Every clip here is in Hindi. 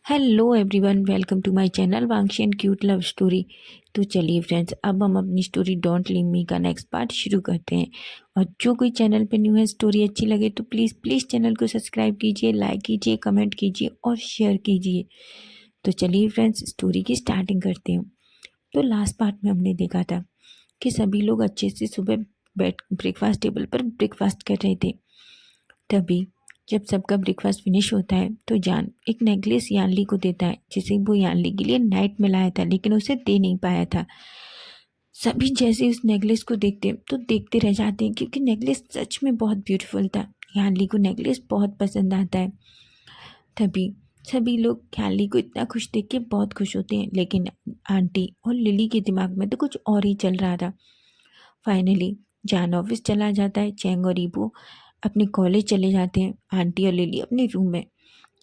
Hello everyone, welcome to my channel Vanshi and cute love story. तो चलिए फ्रेंड्स, अब हम अपनी स्टोरी डोंट लीव मी का नेक्स्ट पार्ट शुरू करते हैं। और जो कोई चैनल पे न्यू है, स्टोरी अच्छी लगे तो प्लीज़ चैनल को सब्सक्राइब कीजिए, लाइक कीजिए, कमेंट कीजिए और शेयर कीजिए। तो चलिए फ्रेंड्स, स्टोरी की स्टार्टिंग करते हैं। तो लास्ट पार्ट में हमने देखा था कि सभी लोग अच्छे से सुबह बैठ ब्रेकफास्ट टेबल पर ब्रेकफास्ट कर रहे थे। तभी जब सबका ब्रेकफास्ट फिनिश होता है तो जान एक नेकलेस यानली को देता है, जिसे वो यानली के लिए नाइट में लाया था लेकिन उसे दे नहीं पाया था। सभी जैसे उस नेकलेस को देखते हैं तो देखते रह जाते हैं, क्योंकि नेकलेस सच में बहुत ब्यूटीफुल था। यानली को नेकलेस बहुत पसंद आता है। तभी सभी लोग यानली को इतना खुश देख के बहुत खुश होते हैं, लेकिन आंटी और लिली के दिमाग में तो कुछ और ही चल रहा था। फाइनली जान ऑफिस चला जाता है, चैंग और ईबो अपने कॉलेज चले जाते हैं, आंटी और लिली अपने रूम में।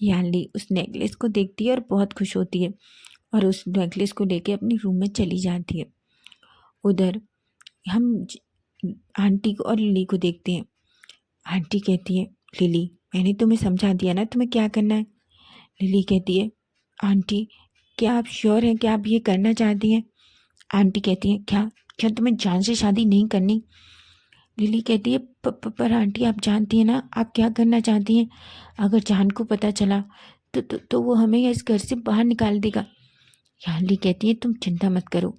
यानली उस नेकलेस को देखती है और बहुत खुश होती है और उस नेकलेस को लेके अपने रूम में चली जाती है। उधर हम आंटी को और लिली को देखते हैं। आंटी कहती है, लिली मैंने तुम्हें समझा दिया ना तुम्हें क्या करना है। लिली कहती है, आंटी क्या आप श्योर हैं कि आप ये करना चाहती हैं। आंटी कहती है, क्या क्या तुम्हें जान से शादी नहीं करनी। लिली कहती है, पर आंटी आप जानती हैं ना आप क्या करना चाहती हैं। अगर जान को पता चला तो वो हमें इस घर से बाहर निकाल देगा। यानली कहती है, तुम चिंता मत करो,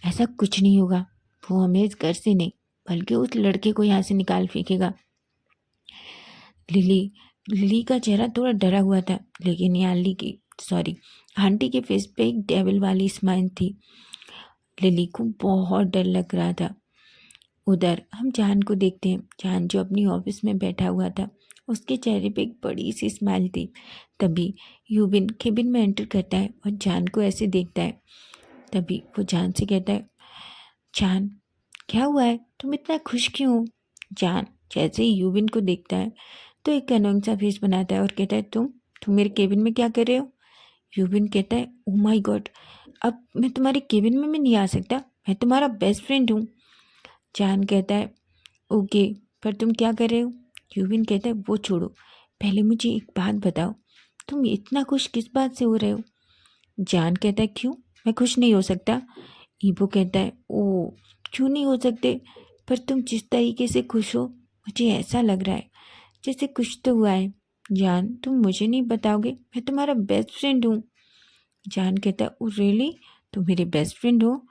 ऐसा कुछ नहीं होगा। वो हमें इस घर से नहीं बल्कि उस लड़के को यहाँ से निकाल फेंकेगा। लिली लिली का चेहरा थोड़ा डरा हुआ था, लेकिन आंटी के फेस पे एक डेविल वाली स्माइल थी। लिली को बहुत डर लग रहा था। उधर हम जान को देखते हैं। जान जो अपनी ऑफिस में बैठा हुआ था, उसके चेहरे पे एक बड़ी सी स्माइल थी। तभी यूबिन केबिन में एंटर करता है और जान को ऐसे देखता है। तभी वो जान से कहता है, जान क्या हुआ है, तुम इतना खुश क्यों हो। जान जैसे ही यूबिन को देखता है तो एक अनोइंग सा फेस बनाता है और कहता है, तुम मेरे केबिन में क्या कर रहे हो। यूबिन कहता है, ओ माय गॉड, अब मैं तुम्हारे केबिन में भी नहीं आ सकता, मैं तुम्हारा बेस्ट फ्रेंड हूँ। जान कहता है, ओके, पर तुम क्या कर रहे हो। यूविन कहता है, वो छोड़ो, पहले मुझे एक बात बताओ, तुम इतना खुश किस बात से हो रहे हो। जान कहता है, क्यों, मैं खुश नहीं हो सकता। ईबो कहता है, ओ क्यों नहीं हो सकते, पर तुम जिस तरीके से खुश हो मुझे ऐसा लग रहा है जैसे कुछ तो हुआ है। जान तुम मुझे नहीं बताओगे, मैं तुम्हारा बेस्ट फ्रेंड हूँ। जान कहता है, ओ रियली, तुम मेरे बेस्ट फ्रेंड हो।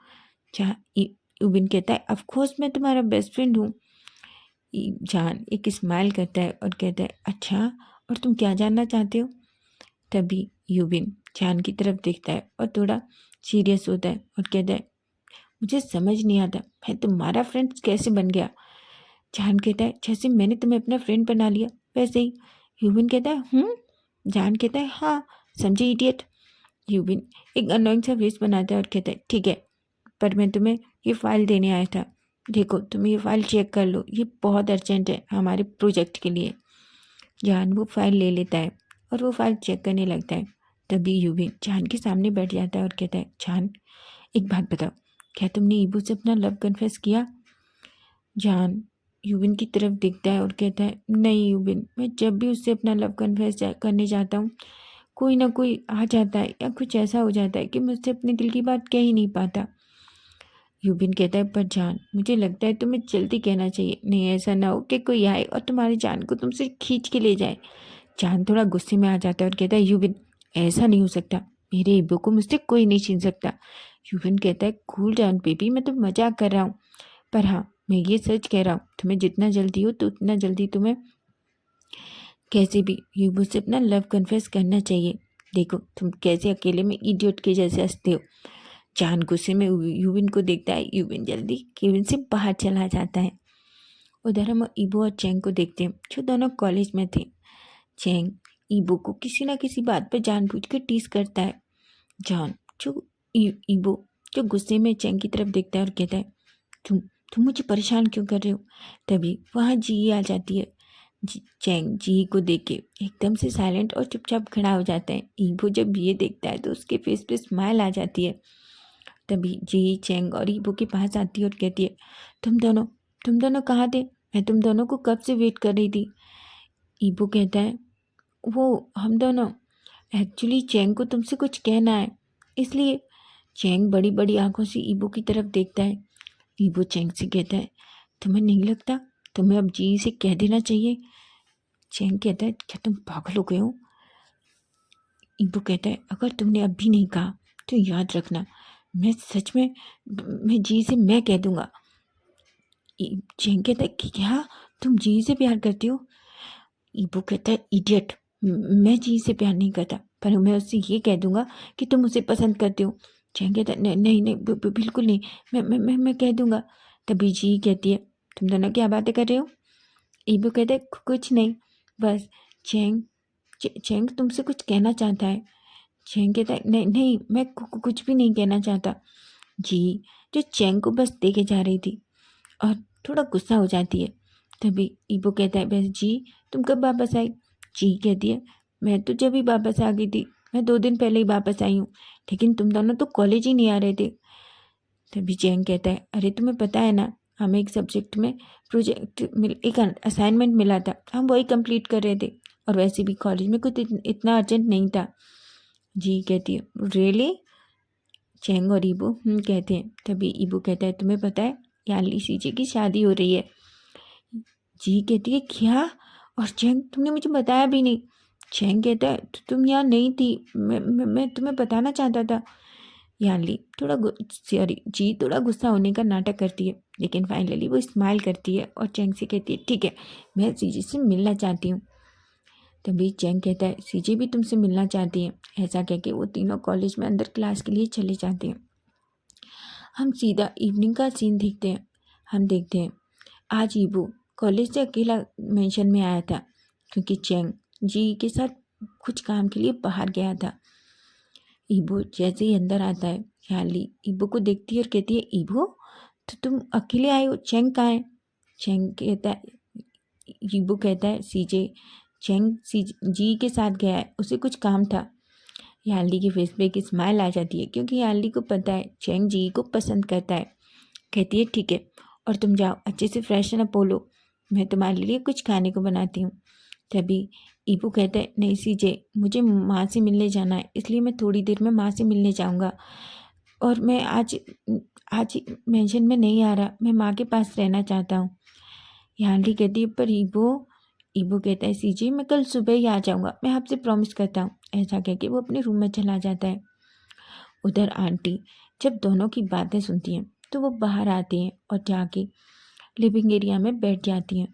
यूबिन कहता है, ऑफ कोर्स मैं तुम्हारा बेस्ट फ्रेंड हूँ। जान एक स्माइल करता है और कहता है, अच्छा, और तुम क्या जानना चाहते हो। तभी यूबिन जान की तरफ देखता है और थोड़ा सीरियस होता है और कहता है, मुझे समझ नहीं आता मैं तुम्हारा फ्रेंड कैसे बन गया। जान कहता है, जैसे मैंने तुम्हें अपना फ्रेंड बना लिया वैसे ही। यूबिन कहता है, जान कहता है, हाँ समझे इडियट। यूबिन एक अनोइंग सा फेस बनाता है और कहता है, ठीक है, पर मैं तुम्हें ये फाइल देने आया था, देखो तुम ये फाइल चेक कर लो, ये बहुत अर्जेंट है हमारे प्रोजेक्ट के लिए। जान वो फाइल ले लेता है और वो फाइल चेक करने लगता है। तभी यूबिन जान के सामने बैठ जाता है और कहता है, जान एक बात बताओ, क्या तुमने ईबू से अपना लव कन्फेस किया। जान यूबिन की तरफ देखता है और कहता है, नहीं यूबिन, मैं जब भी उससे अपना लव कन्फेस करने जाता हूँ कोई ना कोई आ जाता है या कुछ ऐसा हो जाता है कि मुझसे अपने दिल की बात कह ही नहीं पाता। यूबिन कहता है, पर जान मुझे लगता है तुम्हें जल्दी कहना चाहिए, नहीं ऐसा ना हो कि कोई आए और तुम्हारी जान को तुमसे खींच के ले जाए। जान थोड़ा गुस्से में आ जाता है और कहता है, यूबिन ऐसा नहीं हो सकता, मेरे ईबो को मुझसे कोई नहीं छीन सकता। यूबिन कहता है, कूल डाउन बेबी, मैं तो मजाक कर रहा हूँ, पर हाँ मैं ये सच कह रहा हूँ, तुम्हें जितना जल्दी हो तो उतना जल्दी तुम्हें कैसे भी यूबो से अपना लव कन्फेस करना चाहिए। देखो तुम कैसे अकेले में इडियट के जैसे हंसते हो। जान गुस्से में यूविन को देखता है। यूविन जल्दी केविन से बाहर चला जाता है। उधर हम ईबो और चैंग को देखते हैं, जो दोनों कॉलेज में थे। चैंग ईबो को किसी ना किसी बात पर जानबूझ के टीस करता है। जान जो ईबो जो गुस्से में चैंग की तरफ देखता है और कहता है, तुम तुम मुझे परेशान क्यों कर रहे हो। तभी वहाँ जी आ जाती है। चैंग जी को देख के एकदम से साइलेंट और चुपचाप खड़ा हो जाता है। ईबो जब ये देखता है तो उसके फेस पे स्माइल आ जाती है। तभी जी चैंग और ईबो के पास आती है और कहती है, तुम दोनों कहाँ थे, मैं तुम दोनों को कब से वेट कर रही थी। ईबो कहता है, वो हम दोनों एक्चुअली चैंग को तुमसे कुछ कहना है, इसलिए। चैंग बड़ी बड़ी आंखों से ईबो की तरफ देखता है। ईबो चैंग से कहता है, तुम्हें नहीं लगता तुम्हें अब जी से कह देना चाहिए? चैंग कहता है, क्या तुम पागल हो गए हो? ईबो कहता है, अगर तुमने अब भी नहीं कहा तो याद रखना, मैं सच में मैं जी से मैं कह दूंगा। चैंग कहता है कि क्या तुम जी से प्यार करते हो? ईबो कहता है, इडियट, मैं जी से प्यार नहीं करता, पर मैं उससे ये कह दूंगा कि तुम उसे पसंद करते हो। चैंग कहता है, नहीं नहीं नहीं, बिल्कुल नहीं, मैं कह दूंगा। तभी जी कहती है, तुम दोनों क्या बातें कर रहे हो? ईबो कहता है, कुछ नहीं, बस चैंग चैंग तुमसे कुछ कहना चाहता है। चैंग कहता है, नहीं नहीं, मैं कुछ भी नहीं कहना चाहता। जी जो चैंग को बस देखे जा रही थी और थोड़ा गुस्सा हो जाती है। तभी ईबो कहता है, बस जी तुम कब वापस आई? जी कहती है, मैं तो जब ही वापस आ गई थी, मैं 2 दिन पहले ही वापस आई हूँ, लेकिन तुम दोनों तो कॉलेज ही नहीं आ रहे थे। तभी चैंग कहता है, अरे तुम्हें पता है ना, हमें एक सब्जेक्ट में एक असाइनमेंट मिला था, हम वही कंप्लीट कर रहे थे, और वैसे भी कॉलेज में कुछ इतना अर्जेंट नहीं था। जी कहती है, रियली? चैंग और ईबो कहते हैं। तभी ईबो कहता है, तुम्हें पता है याली सीजे की शादी हो रही है? जी कहती है, क्या? और चैंग, तुमने मुझे बताया भी नहीं। चैंग कहता है, तुम यहाँ नहीं थी, मैं तुम्हें बताना चाहता था। याली थोड़ा सॉरी, जी थोड़ा गुस्सा होने का नाटक करती है, लेकिन फाइनली वो स्माइल करती है और चैंग से कहती है, ठीक है, मैं सीजे से मिलना चाहती हूँ। तभी चैंग कहता है, सीजे भी तुमसे मिलना चाहती है। ऐसा कह के वो तीनों कॉलेज में अंदर क्लास के लिए चले जाते हैं। हम सीधा इवनिंग का सीन देखते हैं। हम देखते हैं आज ईबो कॉलेज से अकेला मेंशन में आया था, क्योंकि चैंग जी के साथ कुछ काम के लिए बाहर गया था। ईबो जैसे ही अंदर आता है, याली ईबो को देखती है और कहती है, ईबो तो तुम अकेले आए हो, चैंग कहाँ है? चैंग कहता है, ईबो कहता है, सीजे चैंग जी के साथ गया है, उसे कुछ काम था। याली के फेस पे एक स्माइल आ जाती है, क्योंकि याली को पता है चैंग जी को पसंद करता है। कहती है, ठीक है, और तुम जाओ अच्छे से फ्रेशन अप हो लो, मैं तुम्हारे लिए कुछ खाने को बनाती हूँ। तभी ईबू कहता है, नहीं सीजे, मुझे माँ से मिलने जाना है, इसलिए मैं थोड़ी देर में माँ से मिलने जाऊँगा, और मैं आज आज मेंशन में नहीं आ रहा, मैं माँ के पास रहना चाहता हूँ। याली कहती है, पर ईबू कहता है, सीजे मैं कल सुबह ही आ जाऊँगा, मैं आपसे प्रॉमिस करता हूँ। ऐसा कह के वो अपने रूम में चला जाता है। उधर आंटी जब दोनों की बातें सुनती हैं तो वो बाहर आती हैं और जाके लिविंग एरिया में बैठ जाती हैं।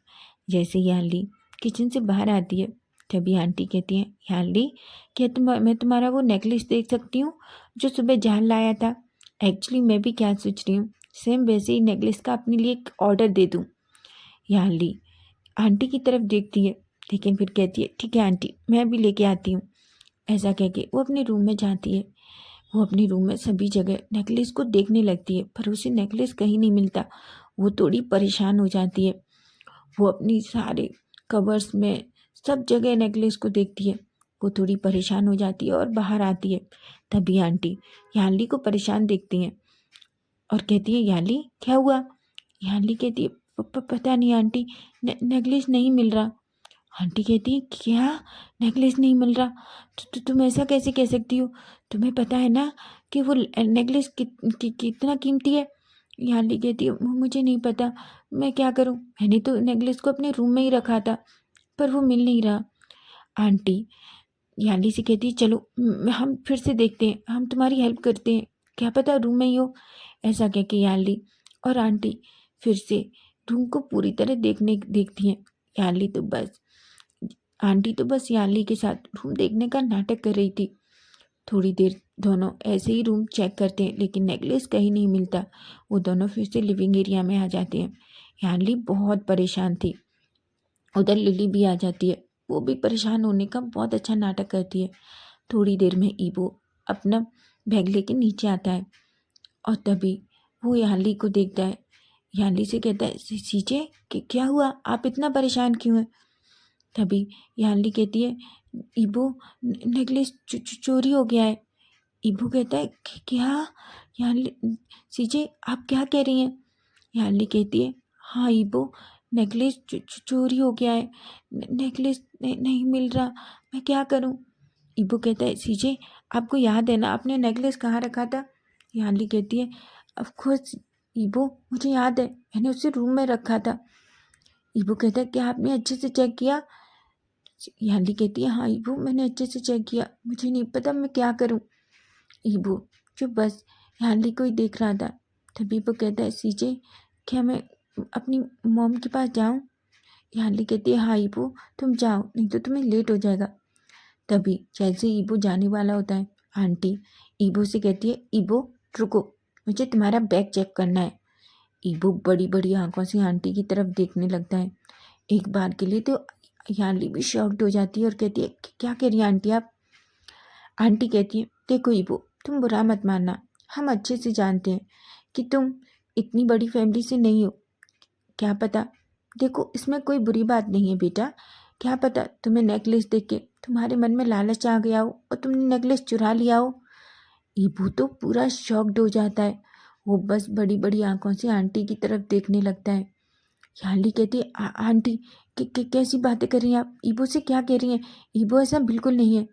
जैसे ही याली किचन से बाहर आती है, तभी आंटी कहती हैं, याली क्या मैं तुम्हारा वो नेकलेस देख सकती हूँ जो सुबह जान लाया था? एक्चुअली मैं भी क्या सोच रही हूँ, सेम वैसे ही नेकलेस का अपने लिए एक ऑर्डर दे दूँ। याली आंटी की तरफ देखती है, लेकिन फिर कहती है, ठीक है आंटी, मैं भी लेके आती हूँ। ऐसा कह के वो अपने रूम में जाती है। वो अपने रूम में सभी जगह नेकलेस को देखने लगती है, पर उसे नेकलेस कहीं नहीं मिलता। वो थोड़ी परेशान हो जाती है। वो अपनी सारे कवर्स में सब जगह नेकलेस को देखती है। वो थोड़ी परेशान हो जाती है और बाहर आती है। तभी आंटी याली को परेशान देखती हैं और कहती है, याली क्या हुआ? याली कहती है, पता नहीं आंटी, नेकलेस नहीं मिल रहा। आंटी कहती है, क्या नेकलेस नहीं मिल रहा? तुम ऐसा कैसे कह सकती हो? तुम्हें पता है ना कि वो नेकलेस कितना कीमती है? याली कहती है, मुझे नहीं पता, मैं क्या करूं, मैंने तो नेकलेस को अपने रूम में ही रखा था, पर वो मिल नहीं रहा। आंटी याली से कहती है, चलो हम फिर से देखते हैं, हम तुम्हारी हेल्प करते हैं, क्या पता रूम में ही हो। ऐसा कह के याली और आंटी फिर से रूम को पूरी तरह देखती हैं। याली तो बस आंटी तो बस याली के साथ रूम देखने का नाटक कर रही थी। थोड़ी देर दोनों ऐसे ही रूम चेक करते हैं, लेकिन नेकलेस कहीं नहीं मिलता। वो दोनों फिर से लिविंग एरिया में आ जाते हैं। याली बहुत परेशान थी। उधर लिली भी आ जाती है। वो भी परेशान होने का बहुत अच्छा नाटक करती है। थोड़ी देर में ईबो अपना बैग लेके नीचे आता है और तभी वो याली को देखता है। याली से कहता है, सीजे क्या हुआ, आप इतना परेशान क्यों हैं? तभी याली कहती है, ईबो नेकलेस चोरी हो गया है। ईबो कहता है, क्या? याली, सीजे आप क्या कह रही हैं? याली कहती है, हाँ ईबो, नेकलेस चोरी हो गया है, नेकलेस नहीं मिल रहा, मैं क्या करूं? ईबो कहता है, सीजे आपको याद है ना आपने नेकलेस कहाँ रखा था? यानली कहती है, ऑफ कोर्स ईबो, मुझे याद है, मैंने उसे रूम में रखा था। ईबो कहता है, क्या आपने अच्छे से चेक किया? यानली कहती है, हाँ ईबो, मैंने अच्छे से चेक किया, मुझे नहीं पता मैं क्या करूँ। ईबो चुप, बस यानली को ही देख रहा था। तभी ईबो कहता है, सीजे क्या मैं अपनी मॉम के पास जाऊँ? यानली कहती है, हाँ ईबो तुम जाओ, नहीं तो तुम्हें लेट हो जाएगा। तभी जैसे ईबो जाने वाला होता है, आंटी ईबो से कहती है, ईबो रुको, मुझे तुम्हारा बैग चेक करना है। ईबो बड़ी बड़ी आंखों से आंटी की तरफ देखने लगता है। एक बार के लिए तो यानली भी शॉक्ड हो जाती है और कहती है, क्या कह रही है आंटी आप? आंटी कहती है, देखो ईबो, तुम बुरा मत मानना, हम अच्छे से जानते हैं कि तुम इतनी बड़ी फैमिली से नहीं हो। क्या पता, देखो इसमें कोई बुरी बात नहीं है बेटा, क्या पता तुम्हें नेकलेस देख के तुम्हारे मन में लालच आ गया हो और तुमने नेकलेस चुरा लिया हो। ईबू तो पूरा शॉक्ड हो जाता है, वो बस बड़ी बड़ी आंखों से आंटी की तरफ देखने लगता है। यानली कहती है, आंटी कैसी बातें कर रही हैं आप? ईबो से क्या कह रही हैं? ईबो ऐसा बिल्कुल नहीं है।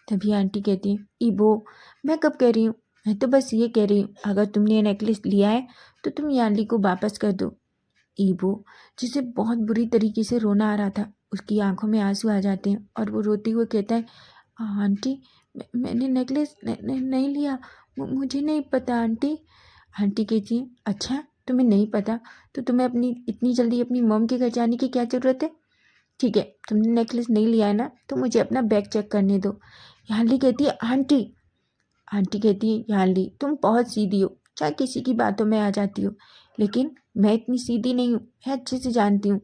तभी आंटी कहती है, ईबो मैं कब कह रही हूँ, मैं तो बस ये कह रही हूँ अगर तुमने ये नेकलेस लिया है तो तुम यानली को वापस कर दो। ईबो, जिसे बहुत बुरी तरीके से रोना आ रहा था, उसकी आंखों में आंसू आ जाते हैं और वो रोते हुए कहता है, आंटी मैंने नेकलेस नहीं लिया, मुझे नहीं पता आंटी। आंटी कहती है, अच्छा तुम्हें नहीं पता तो तुम्हें अपनी इतनी जल्दी अपनी मॉम के घर जाने की क्या ज़रूरत है? ठीक है, तुमने नेकलेस नहीं लिया है ना, तो मुझे अपना बैग चेक करने दो। यानली कहती है, आंटी। आंटी कहती है, यानली तुम बहुत सीधी हो, चाहे किसी की बातों में आ जाती हो, लेकिन मैं इतनी सीधी नहीं हूँ, मैं अच्छे से जानती हूँ।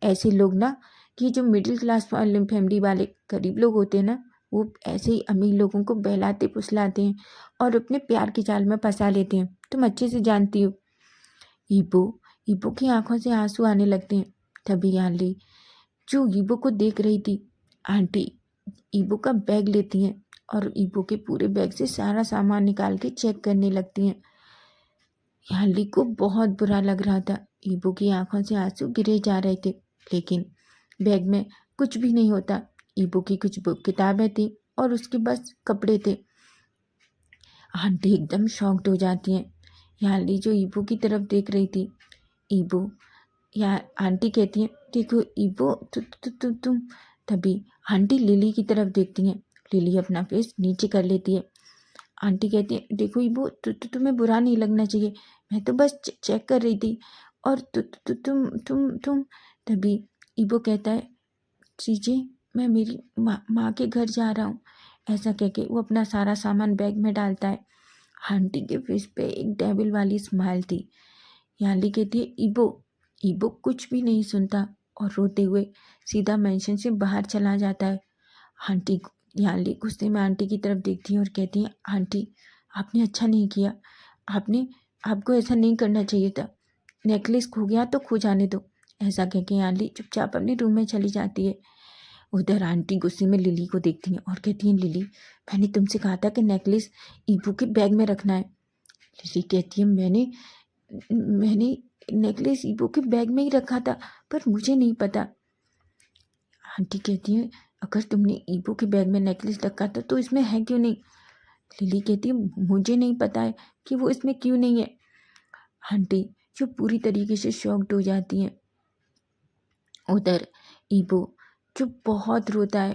ऐसे लोग ना, कि जो मिडिल क्लास वाले फैमिली वाले गरीब लोग होते हैं ना, वो ऐसे ही अमीर लोगों को बहलाते फुसलाते हैं और अपने प्यार के जाल में फंसा लेते हैं, तुम अच्छे से जानती हो। ईबो ईबो की आंखों से आंसू आने लगते हैं। तभी यानली, जो ईबो को देख रही थी, आंटी ईबो का बैग लेती हैं और ईबो के पूरे बैग से सारा सामान निकाल के चेक करने लगती हैं। यानली को बहुत बुरा लग रहा था, ईबो की आंखों से आंसू गिरे जा रहे थे, लेकिन बैग में कुछ भी नहीं होता। ईबो की कुछ किताबें थी और उसके बस कपड़े थे। आंटी एकदम शॉक्ड हो जाती हैं। यानली जो ईबो की तरफ देख रही थी, ईबो, या आंटी कहती हैं, देखो ईबो तुम। तभी आंटी लिली की तरफ देखती हैं। लिली अपना फेस नीचे कर लेती है। आंटी कहती है, देखो ईबो, तुम्हें बुरा नहीं लगना चाहिए, मैं तो बस चेक कर रही थी, और तुम। तभी ईबो कहता है, चीजें, मैं मेरी माँ के घर जा रहा हूँ। ऐसा कह के वो अपना सारा सामान बैग में डालता है। आंटी के फेस पे एक डेविल वाली स्माइल थी। यानली कहती है, ईबो। ईबो कुछ भी नहीं सुनता और रोते हुए सीधा मेंशन से बाहर चला जाता है। आंटी, यानली गुस्से में आंटी की तरफ देखती है और कहती है, आंटी आपने अच्छा नहीं किया, आपको ऐसा नहीं करना चाहिए था, नेकलेस खो गया तो खो जाने दो। ऐसा कह के यानली चुपचाप अपने रूम में चली जाती है। उधर आंटी गुस्से में लिली को देखती हैं और कहती हैं, लिली मैंने तुमसे कहा था कि नेकलेस ईबो के बैग में रखना है। लिली कहती है, मैंने नेकलेस ईबो के बैग में ही रखा था, पर मुझे नहीं पता। आंटी कहती है, अगर तुमने ईबो के बैग में नेकलेस रखा था तो इसमें है क्यों नहीं? लिली कहती है, मुझे नहीं पता है कि वो इसमें क्यों नहीं है। आंटी जो पूरी तरीके से शॉक्ड हो जाती हैं। उधर ईबो जो बहुत रोता है,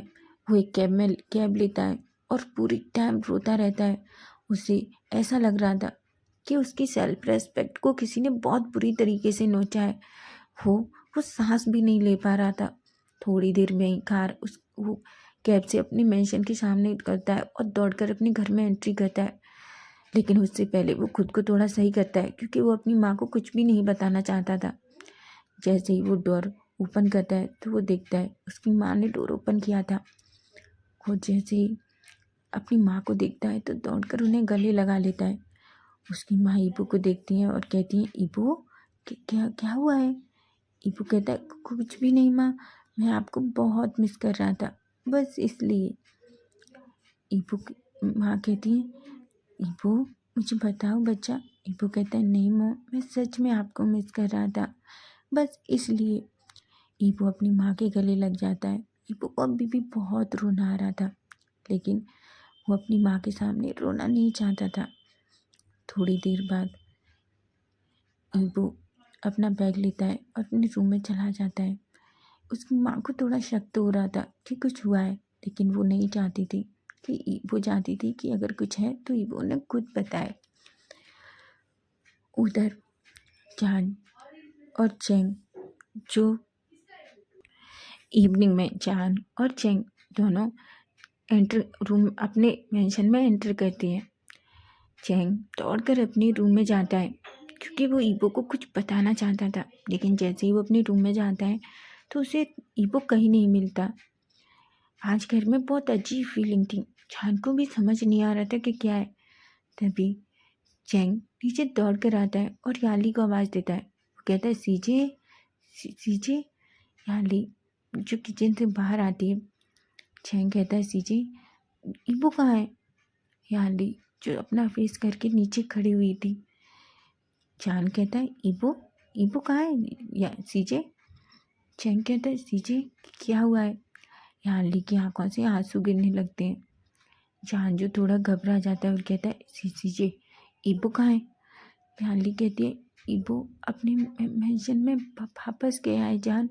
वो एक कैब लेता है और पूरी टाइम रोता रहता है। उसे ऐसा लग रहा था कि उसकी सेल्फ रेस्पेक्ट को किसी ने बहुत बुरी तरीके से नोचा है। वो सांस भी नहीं ले पा रहा था। थोड़ी देर में ही कार वो कैब से अपनी मेंशन के सामने करता है और दौड़कर अपने घर में एंट्री करता है, लेकिन उससे पहले वो खुद को थोड़ा सही करता है, क्योंकि वो अपनी माँ को कुछ भी नहीं बताना चाहता था। जैसे ही वो डोर ओपन करता है तो वो देखता है उसकी माँ ने डोर ओपन किया था। वो जैसे ही अपनी माँ को देखता है तो दौड़कर उन्हें गले लगा लेता है। उसकी माँ ईबू को देखती है और कहती है, ईबू क्या क्या हुआ है? ईबू कहता है, कुछ भी नहीं माँ, मैं आपको बहुत मिस कर रहा था, बस इसलिए। ईबू माँ कहती है, ईबू मुझे बताओ बच्चा। ईबू कहता है, नहीं माँ, मैं सच में आपको मिस कर रहा था, बस इसलिए। ईबू अपनी माँ के गले लग जाता है। ईबू को अभी भी बहुत रोना आ रहा था, लेकिन वो अपनी माँ के सामने रोना नहीं चाहता था। थोड़ी देर बाद ईबो अपना बैग लेता है और अपने रूम में चला जाता है। उसकी माँ को थोड़ा शक तो हो रहा था कि कुछ हुआ है, लेकिन वो नहीं चाहती थी वो चाहती थी कि अगर कुछ है तो ईबो ने खुद बताए। उधर जान और चेंग जो इवनिंग में जान और चेंग दोनों रूम अपने मेंशन में एंटर करती हैं। चेंग दौड़कर अपने रूम में जाता है क्योंकि वो ईबो को कुछ बताना चाहता था, लेकिन जैसे ही वो अपने रूम में जाता है तो उसे ईबो कहीं नहीं मिलता। आज घर में बहुत अजीब फीलिंग थी, जान को भी समझ नहीं आ रहा था कि क्या है। तभी चेंग नीचे दौड़ कर आता है और याली को आवाज़ देता है। वो कहता है सीजे सीजे। याली जो किचन से बाहर आती है। चेंग कहता है सीजे ईबो कहाँ है। याली जो अपना फेस करके नीचे खड़ी हुई थी। जान कहता है ईबो ईबो कहाँ है या सीजे। चेंग कहता है सीजे क्या हुआ है। याली की आंखों से आंसू गिरने लगते हैं। जान जो थोड़ा घबरा जाता है और कहता है सीजे ईबो कहाँ है। याली कहती है ईबो अपने मेंशन में वापस गया है जान।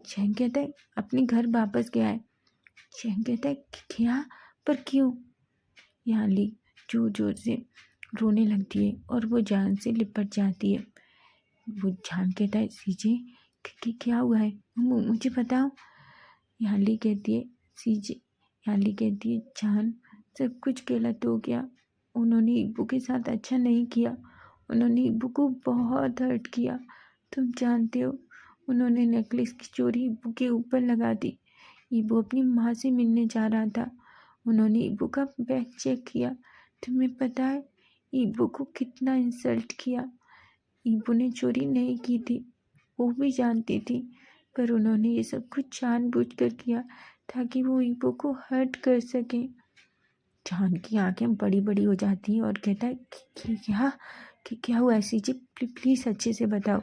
चेंग कहता है अपने घर वापस गया है। चेंग कहता है क्या पर क्यों। याली जोर जोर से रोने लगती है और वो जान से लिपट जाती है। वो जान कहता है सीजे क्या हुआ है मुझे बताओ। याली कहती है सीजे याली कहती है जान सब कुछ गलत हो गया। उन्होंने ईबो के साथ अच्छा नहीं किया। उन्होंने ईबो को बहुत हर्ट किया। तुम जानते हो उन्होंने नेकलेस की चोरी ईबो के ऊपर लगा दी। ईबो अपनी माँ से मिलने जा रहा था। उन्होंने ईबो का बैग चेक किया। तुम्हें पता है ईबो को कितना इंसल्ट किया। ईबो ने चोरी नहीं की थी, वो भी जानती थी, पर उन्होंने ये सब कुछ जानबूझकर किया ताकि वो ईबो को हर्ट कर सकें। जान की आंखें बड़ी बड़ी हो जाती हैं और कहता है क्या हुआ है सीजे प्लीज़ अच्छे से बताओ।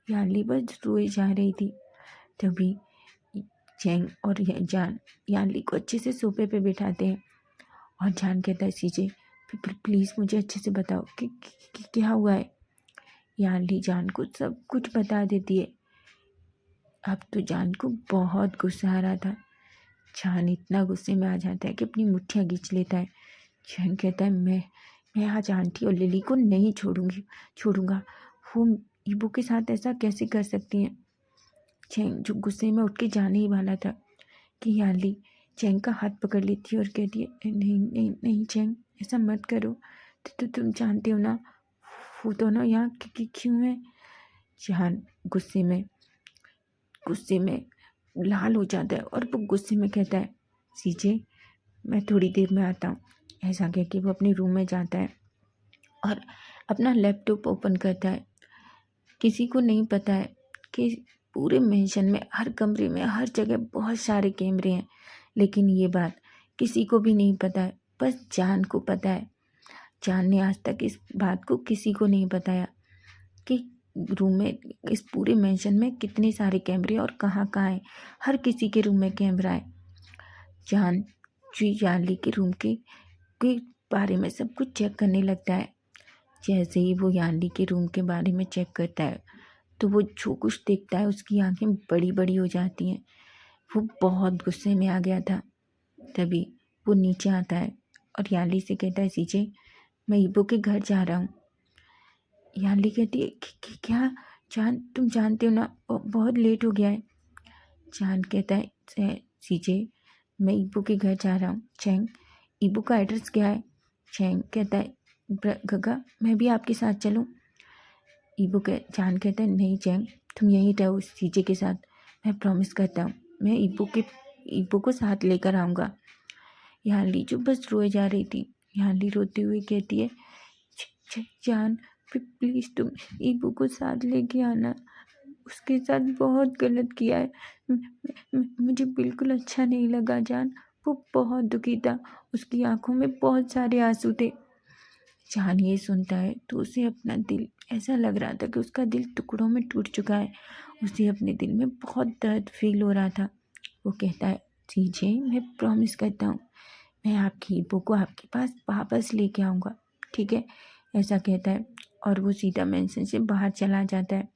याली बस रोई जा रही थी। तभी चेंग और जान याली को अच्छे से सोफे पे बिठाते हैं और जान कहता है सीजे प्लीज़ मुझे अच्छे से बताओ कि क्या हुआ है। याली जान को सब कुछ बता देती है। अब तो जान को बहुत गुस्सा आ रहा था। जान इतना गुस्से में आ जाता है कि अपनी मुट्ठियाँ खींच लेता है। जान कहता है मैं आज आंटी और लिली को नहीं छोड़ूंगा। वो ईबो के साथ ऐसा कैसे कर सकती हैं। चेंग जो गुस्से में उठ के जाने ही वाला था कि याली चेंग का हाथ पकड़ लेती है और कहती है नहीं नहीं नहीं चेंग ऐसा मत करो। तो तुम जानते हो ना वो दोनों यहाँ क्यों है। जान गुस्से में लाल हो जाता है और वो गुस्से में कहता है सीजे मैं थोड़ी देर में आता हूँ। ऐसा कह के वो अपने रूम में जाता है और अपना लैपटॉप ओपन करता है। किसी को नहीं पता है कि पूरे मेंशन में हर कमरे में हर जगह बहुत सारे कैमरे हैं, लेकिन ये बात किसी को भी नहीं पता है, बस जान को पता है। जान ने आज तक इस बात को किसी को नहीं बताया कि रूम में इस पूरे मेंशन में कितने सारे कैमरे और कहाँ कहाँ है। हर किसी के रूम में कैमरा है। जान याली के रूम के बारे में सब कुछ चेक करने लगता है। जैसे ही वो याली के रूम के बारे में चेक करता है तो वो जो कुछ देखता है उसकी आंखें बड़ी बड़ी हो जाती हैं। वो बहुत गुस्से में आ गया था। तभी वो नीचे आता है और याली से कहता है सीजे मैं ईबो के घर जा रहा हूँ। याली कहती है क्या जान तुम जानते हो ना बहुत लेट हो गया है। जान कहता है सीजे मैं ईबो के घर जा रहा हूँ। चेंग ईबो का एड्रेस क्या है। चेंग कहता है गगा मैं भी आपके साथ चलूँ। जान कहता है नहीं चेंग तुम यहीं रहो सीजे के साथ। मैं प्रॉमिस करता हूँ मैं ईबो को साथ लेकर आऊँगा। याली जो बस रोए जा रही थी। याली रोते हुए कहती है जान प्लीज़ तुम ईबो को साथ लेके आना। उसके साथ बहुत गलत किया है। मुझे बिल्कुल अच्छा नहीं लगा जान। वो बहुत दुखी था, उसकी आंखों में बहुत सारे आंसू थे। जान ये सुनता है तो उसे अपना दिल ऐसा लग रहा था कि उसका दिल टुकड़ों में टूट चुका है। उसे अपने दिल में बहुत दर्द फील हो रहा था। वो कहता है सीजे मैं प्रॉमिस करता हूँ मैं आपकी ईबो को आपके पास वापस लेके आऊँगा, ठीक है? ऐसा कहता है और वो सीधा मेंशन से बाहर चला जाता है।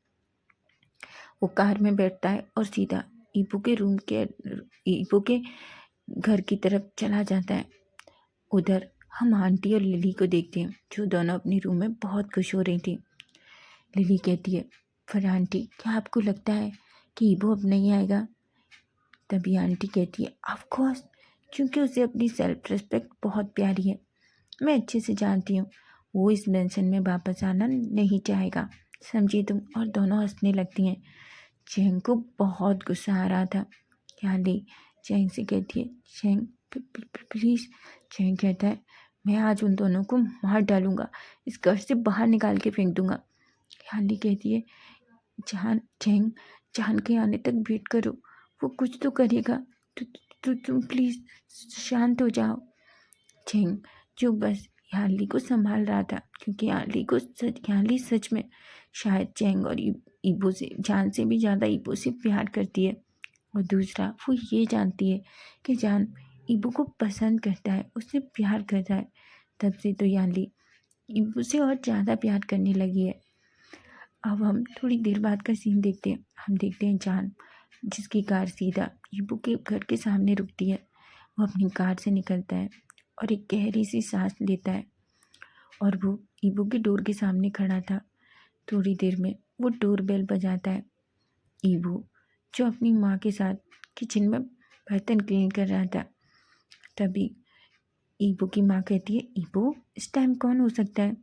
वो कार में बैठता है और सीधा ईबो के घर की तरफ चला जाता है। उधर हम आंटी और लिली को देखते हैं, जो दोनों अपनी रूम में बहुत खुश हो रही थी। लिली कहती है, फिर आंटी क्या आपको लगता है कि ईबो अब नहीं आएगा? तभी आंटी कहती है, ऑफ कोर्स, क्योंकि उसे अपनी सेल्फ रिस्पेक्ट बहुत प्यारी है। मैं अच्छे से जानती हूँ वो इस मेंशन में वापस आना नहीं चाहेगा, समझी तुम? और दोनों हंसने लगती हैं। चैंग को बहुत गुस्सा आ रहा था। याली चैंग से कहती है, चैंग प्लीज़। चैंग कहता है, मैं आज उन दोनों को मार डालूंगा, इस घर से बाहर निकाल के फेंक दूंगा। याली कहती है, चैंग जान के आने तक वेट करो, वो कुछ तो करेगा। तुम प्लीज़ शांत हो जाओ। चैंग जो बस याली को संभाल रहा था, क्योंकि याली सच में शायद चैंग और ईबो से जान से भी ज़्यादा ईबो से प्यार करती है। और दूसरा वो ये जानती है कि जान ईबो को पसंद करता है, उससे प्यार करता है। तब से तो याली ईबो से और ज़्यादा प्यार करने लगी है। अब हम थोड़ी देर बाद का सीन देखते हैं। हम देखते हैं जान, जिसकी कार सीधा ईबो के घर के सामने रुकती है। वो अपनी कार से निकलता है और एक गहरी सी सांस लेता है और वो ईबो के डोर के सामने खड़ा था। थोड़ी देर में वो डोर बेल बजाता है। ईबो जो अपनी माँ के साथ किचन में बर्तन क्लीन कर रहा था। तभी ईबो की माँ कहती है, ईबो इस टाइम कौन हो सकता है?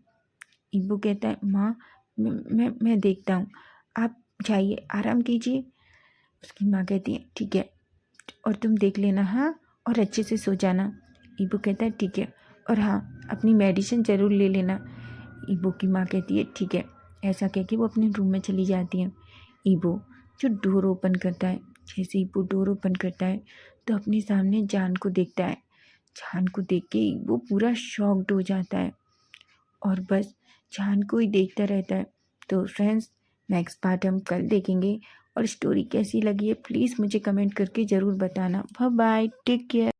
ईबो कहता है, माँ मैं देखता हूँ, आप जाइए आराम कीजिए। उसकी माँ कहती है, ठीक है, और तुम देख लेना, हाँ, और अच्छे से सो जाना। ईबो कहता है, ठीक है, और हाँ अपनी मेडिसिन ज़रूर ले लेना। ईबो की माँ कहती है, ठीक है। ऐसा कह के वो अपने रूम में चली जाती है। ईबो जो डोर ओपन करता है, जैसे ईबो डोर ओपन करता है तो अपने सामने जान को देखता है। जान को देख के ईबो पूरा शॉक्ड हो जाता है और बस जान को ही देखता रहता है। तो फ्रेंड्स, नेक्स्ट पार्ट हम कल देखेंगे और स्टोरी कैसी लगी है प्लीज़ मुझे कमेंट करके ज़रूर बताना। Bye bye, take care.